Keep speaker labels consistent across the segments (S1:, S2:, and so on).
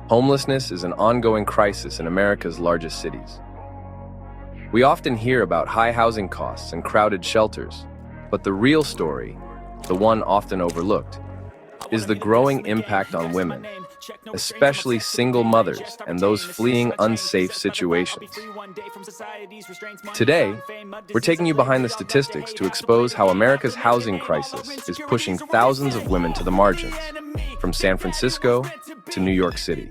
S1: Homelessness is an ongoing crisis in America's largest cities. We often hear about high housing costs and crowded shelters, but the real story, the one often overlooked, is the growing impact on women, especially single mothers and those fleeing unsafe situations. Today, we're taking you behind the statistics to expose how America's housing crisis is pushing thousands of women to the margins, from San Francisco to New York City.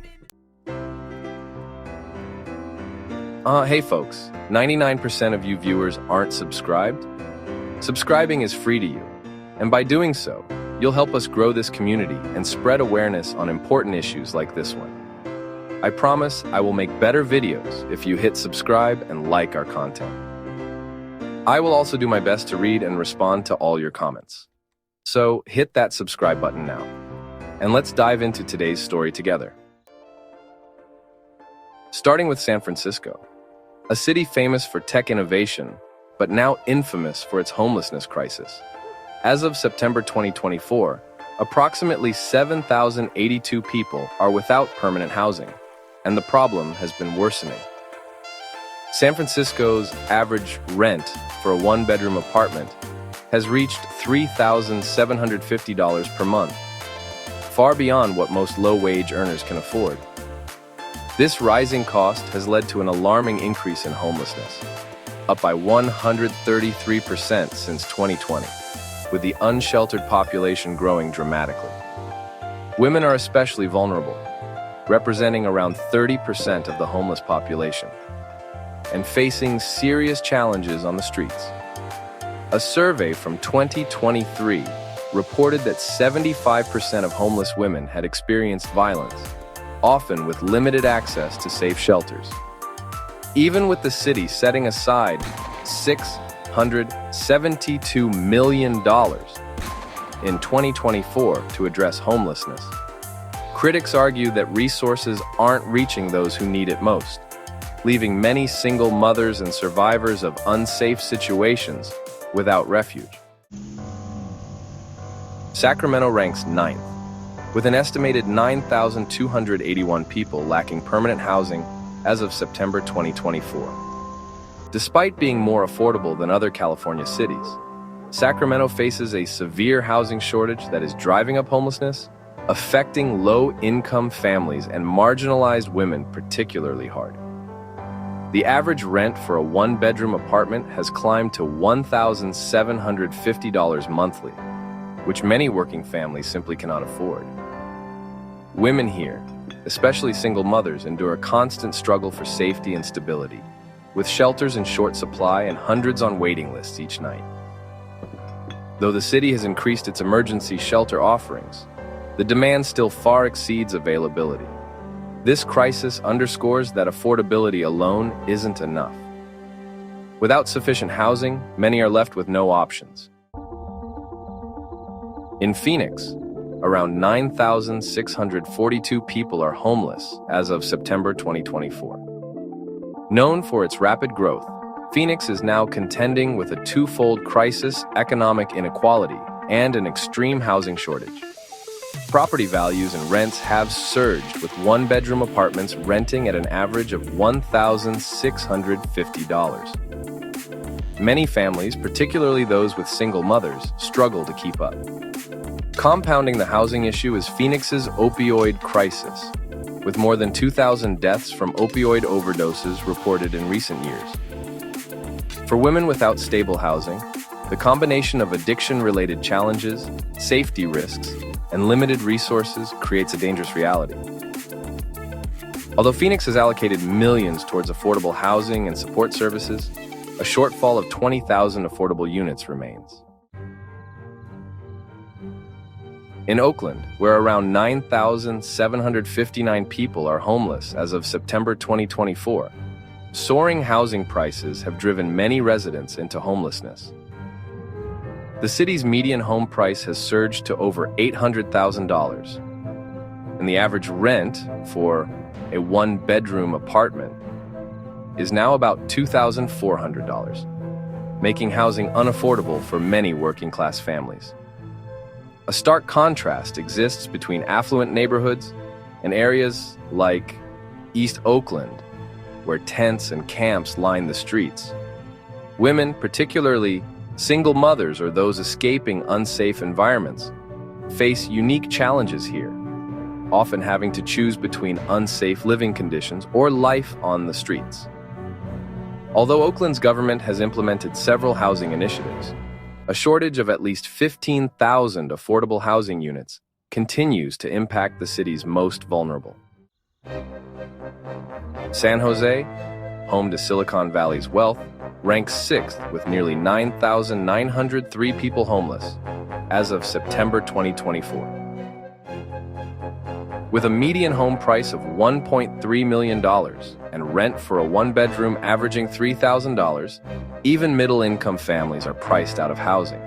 S1: Hey folks, 99% of you viewers aren't subscribed. Subscribing is free to you, and by doing so, you'll help us grow this community and spread awareness on important issues like this one. I promise I will make better videos if you hit subscribe and like our content. I will also do my best to read and respond to all your comments. So hit that subscribe button now, and let's dive into today's story together. Starting with San Francisco, a city famous for tech innovation, but now infamous for its homelessness crisis. As of September 2024, approximately 7,082 people are without permanent housing, and the problem has been worsening. San Francisco's average rent for a one-bedroom apartment has reached $3,750 per month, far beyond what most low-wage earners can afford. This rising cost has led to an alarming increase in homelessness, up by 133% since 2020, with the unsheltered population growing dramatically. Women are especially vulnerable, representing around 30% of the homeless population, and facing serious challenges on the streets. A survey from 2023 reported that 75% of homeless women had experienced violence, often with limited access to safe shelters. Even with the city setting aside $672 million in 2024 to address homelessness, critics argue that resources aren't reaching those who need it most, leaving many single mothers and survivors of unsafe situations without refuge. Sacramento ranks 9th, with an estimated 9,281 people lacking permanent housing as of September 2024. Despite being more affordable than other California cities, Sacramento faces a severe housing shortage that is driving up homelessness, affecting low-income families and marginalized women particularly hard. The average rent for a one-bedroom apartment has climbed to $1,750 monthly, which many working families simply cannot afford. Women here, especially single mothers, endure a constant struggle for safety and stability, with shelters in short supply and hundreds on waiting lists each night. Though the city has increased its emergency shelter offerings, the demand still far exceeds availability. This crisis underscores that affordability alone isn't enough. Without sufficient housing, many are left with no options. In Phoenix, around 9,642 people are homeless as of September 2024. Known for its rapid growth, Phoenix is now contending with a twofold crisis: economic inequality and an extreme housing shortage. Property values and rents have surged, with one-bedroom apartments renting at an average of $1,650. Many families, particularly those with single mothers, struggle to keep up. Compounding the housing issue is Phoenix's opioid crisis, with more than 2,000 deaths from opioid overdoses reported in recent years. For women without stable housing, the combination of addiction-related challenges, safety risks, and limited resources creates a dangerous reality. Although Phoenix has allocated millions towards affordable housing and support services, a shortfall of 20,000 affordable units remains. In Oakland, where around 9,759 people are homeless as of September 2024, soaring housing prices have driven many residents into homelessness. The city's median home price has surged to over $800,000, and the average rent for a one-bedroom apartment is now about $2,400, making housing unaffordable for many working-class families. A stark contrast exists between affluent neighborhoods In areas like East Oakland, where tents and camps line the streets, women, particularly single mothers or those escaping unsafe environments, face unique challenges here, often having to choose between unsafe living conditions or life on the streets. Although Oakland's government has implemented several housing initiatives, a shortage of at least 15,000 affordable housing units continues to impact the city's most vulnerable. San Jose, home to Silicon Valley's wealth, ranks 6th with nearly 9,903 people homeless as of September 2024. With a median home price of $1.3 million and rent for a one-bedroom averaging $3,000, even middle-income families are priced out of housing.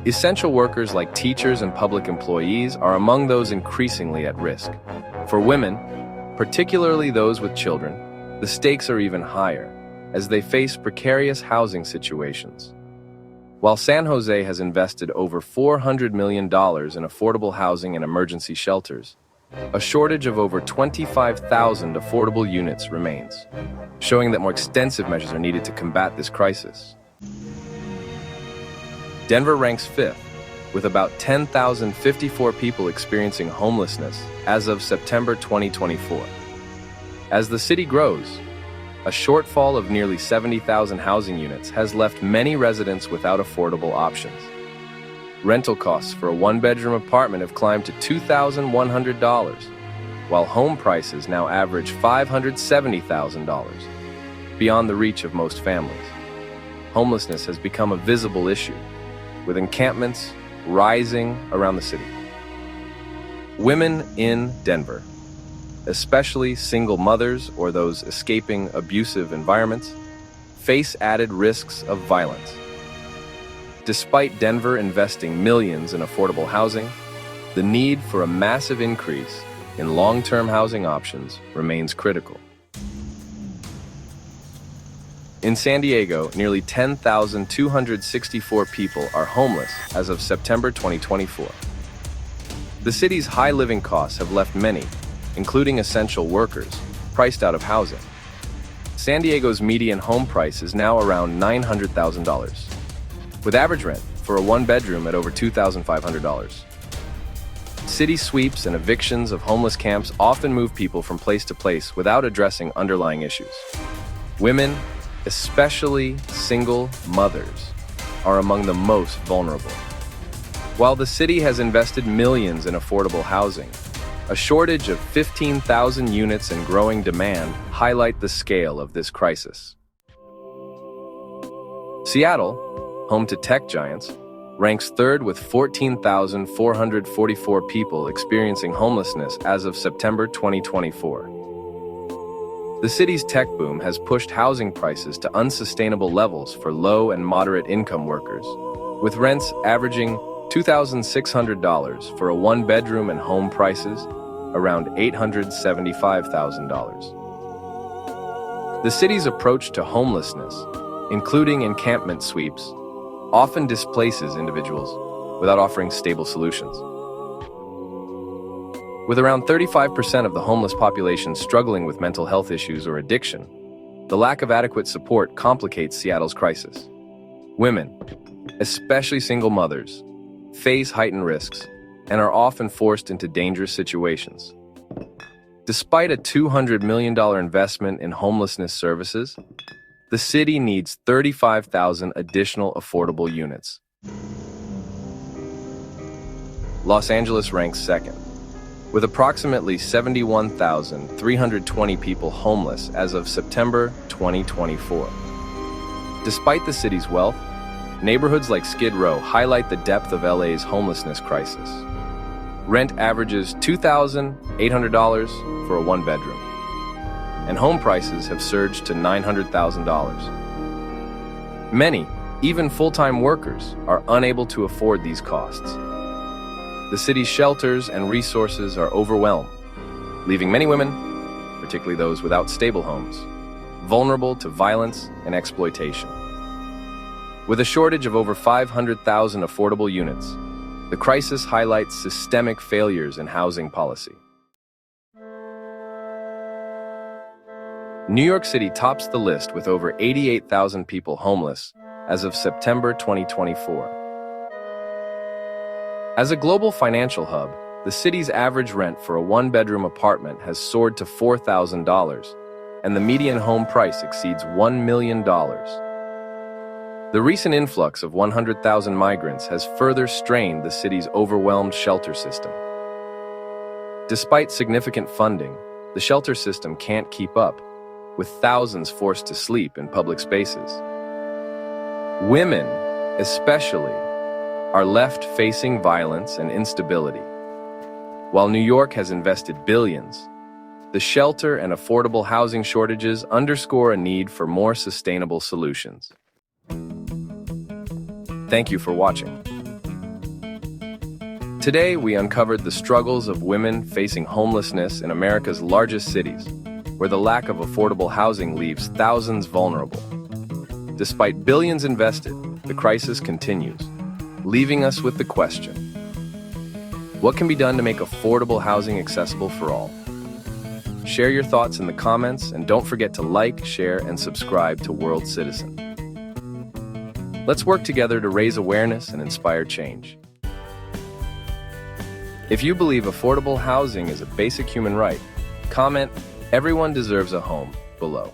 S1: Essential workers like teachers and public employees are among those increasingly at risk. For women, particularly those with children, the stakes are even higher, as they face precarious housing situations. While San Jose has invested over $400 million in affordable housing and emergency shelters, a shortage of over 25,000 affordable units remains, showing that more extensive measures are needed to combat this crisis. Denver ranks 5th, with about 10,054 people experiencing homelessness as of September 2024. As the city grows, a shortfall of nearly 70,000 housing units has left many residents without affordable options. Rental costs for a one-bedroom apartment have climbed to $2,100, while home prices now average $570,000, beyond the reach of most families. Homelessness has become a visible issue, with encampments rising around the city. Women in Denver, especially single mothers or those escaping abusive environments, face added risks of violence. Despite Denver investing millions in affordable housing, the need for a massive increase in long-term housing options remains critical. In San Diego, nearly 10,264 people are homeless as of September 2024. The city's high living costs have left many, including essential workers, priced out of housing. San Diego's median home price is now around $900,000, with average rent for a one-bedroom at over $2,500. City sweeps and evictions of homeless camps often move people from place to place without addressing underlying issues. Women, especially single mothers, are among the most vulnerable. While the city has invested millions in affordable housing, a shortage of 15,000 units and growing demand highlight the scale of this crisis. Seattle, home to tech giants, ranks 3rd with 14,444 people experiencing homelessness as of September 2024. The city's tech boom has pushed housing prices to unsustainable levels for low and moderate income workers, with rents averaging $2,600 for a one-bedroom and home prices around $875,000. The city's approach to homelessness, including encampment sweeps, often displaces individuals without offering stable solutions. With around 35% of the homeless population struggling with mental health issues or addiction, the lack of adequate support complicates Seattle's crisis. Women, especially single mothers, face heightened risks and are often forced into dangerous situations. Despite a $200 million investment in homelessness services, the city needs 35,000 additional affordable units. Los Angeles ranks 2nd, with approximately 71,320 people homeless as of September 2024. Despite the city's wealth, neighborhoods like Skid Row highlight the depth of LA's homelessness crisis. Rent averages $2,800 for a one-bedroom, and home prices have surged to $900,000. Many, even full-time workers, are unable to afford these costs. The city's shelters and resources are overwhelmed, leaving many women, particularly those without stable homes, vulnerable to violence and exploitation. With a shortage of over 500,000 affordable units, The crisis highlights systemic failures in housing policy. New York City tops the list with over 88,000 people homeless as of September 2024. As a global financial hub, the city's average rent for a one-bedroom apartment has soared to $4,000, and the median home price exceeds $1 million. The recent influx of 100,000 migrants has further strained the city's overwhelmed shelter system. Despite significant funding, the shelter system can't keep up, with thousands forced to sleep in public spaces. Women, especially, are left facing violence and instability. While New York has invested billions, the shelter and affordable housing shortages underscore a need for more sustainable solutions. Thank you for watching. Today, we uncovered the struggles of women facing homelessness in America's largest cities, where the lack of affordable housing leaves thousands vulnerable. Despite billions invested, the crisis continues, leaving us with the question: what can be done to make affordable housing accessible for all? Share your thoughts in the comments, and don't forget to like, share, and subscribe to World Citizen. Let's work together to raise awareness and inspire change. If you believe affordable housing is a basic human right, comment "Everyone deserves a home" below.